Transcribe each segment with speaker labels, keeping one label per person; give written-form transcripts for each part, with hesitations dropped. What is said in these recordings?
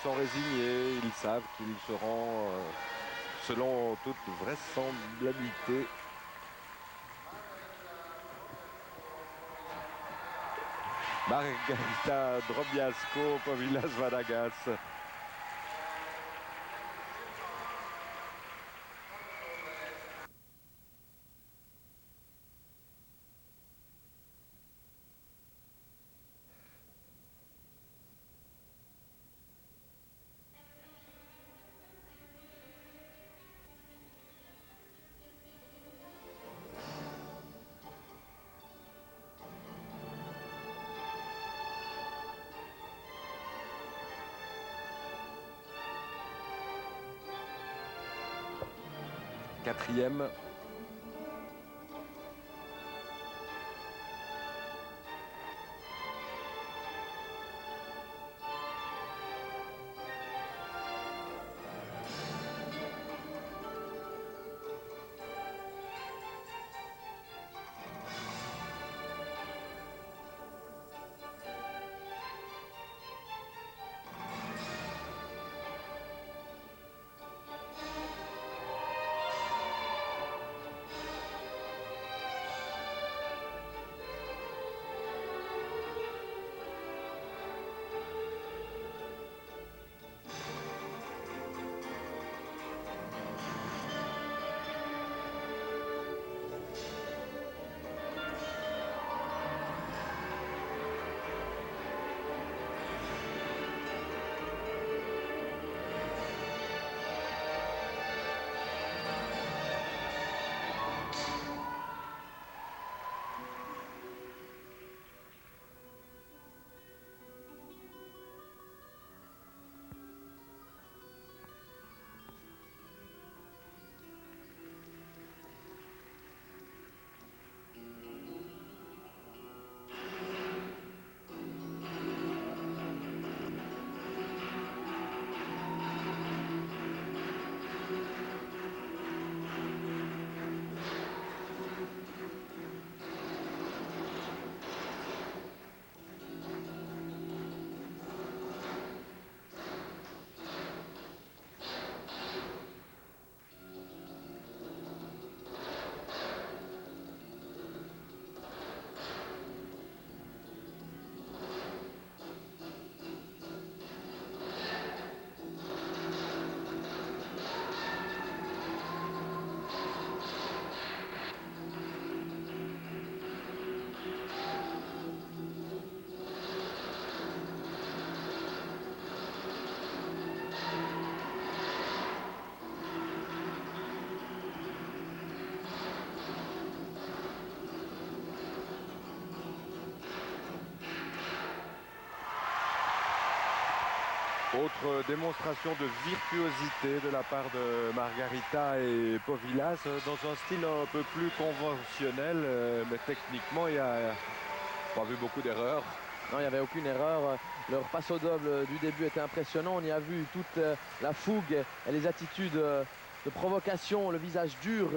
Speaker 1: sont résignés, ils savent qu'ils seront, selon toute vraisemblabilité, Margarita Drobiazko, Povilas Vanagas. Quatrième. Autre démonstration de virtuosité de la part de Margarita et Povilas dans un style un peu plus conventionnel, mais techniquement il n'y a pas vu beaucoup d'erreurs.
Speaker 2: Non, il n'y avait aucune erreur. Leur passe au double du début était impressionnant. On y a vu toute la fougue et les attitudes de provocation, le visage dur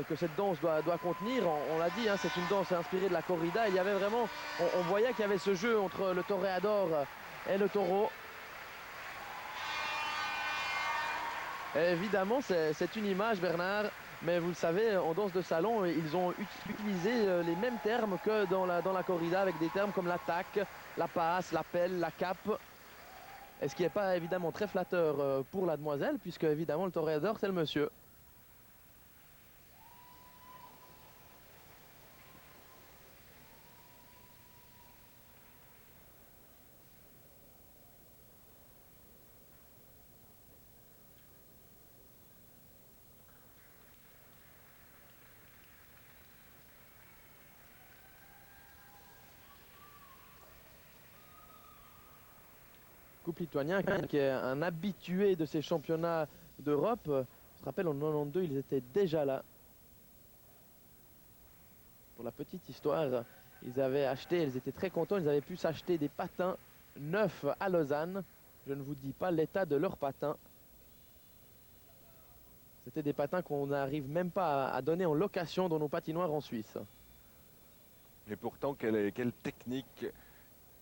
Speaker 2: que cette danse doit contenir. On l'a dit, hein, c'est une danse inspirée de la corrida. Il y avait vraiment, on voyait qu'il y avait ce jeu entre le toréador et le taureau. Et évidemment, c'est une image, Bernard, mais vous le savez, en danse de salon, ils ont utilisé les mêmes termes que dans la corrida, avec des termes comme l'attaque, la passe, l'appel, la cape. Et ce qui n'est pas évidemment très flatteur pour la demoiselle, puisque évidemment le toréador, c'est le monsieur. Couple lituanien qui est un habitué de ces championnats d'Europe. Je te rappelle, en 92, ils étaient déjà là. Pour la petite histoire, ils avaient acheté, ils étaient très contents, ils avaient pu s'acheter des patins neufs à Lausanne. Je ne vous dis pas l'état de leurs patins. C'était des patins qu'on n'arrive même pas à donner en location dans nos patinoires en Suisse.
Speaker 1: Et pourtant, quelle technique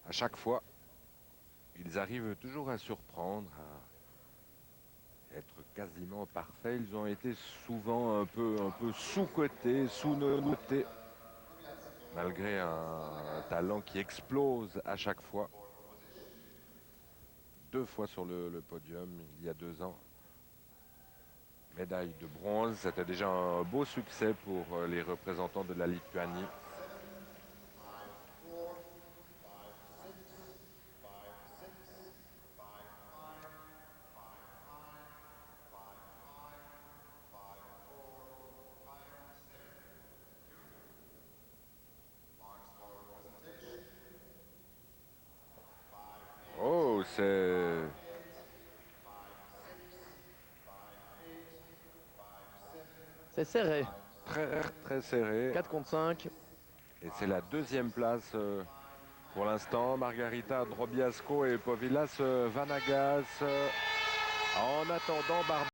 Speaker 1: à chaque fois. Ils arrivent toujours à surprendre, à être quasiment parfaits. Ils ont été souvent un peu sous-cotés, sous-notés, malgré un talent qui explose à chaque fois. 2 fois sur le podium il y a 2 ans. Médaille de bronze, c'était déjà un beau succès pour les représentants de la Lituanie. Oh,
Speaker 2: C'est serré.
Speaker 1: très serré.
Speaker 2: 4 contre 5.
Speaker 1: Et c'est la 2e place pour l'instant. Margarita Drobiazko et Povilas Vanagas. En attendant,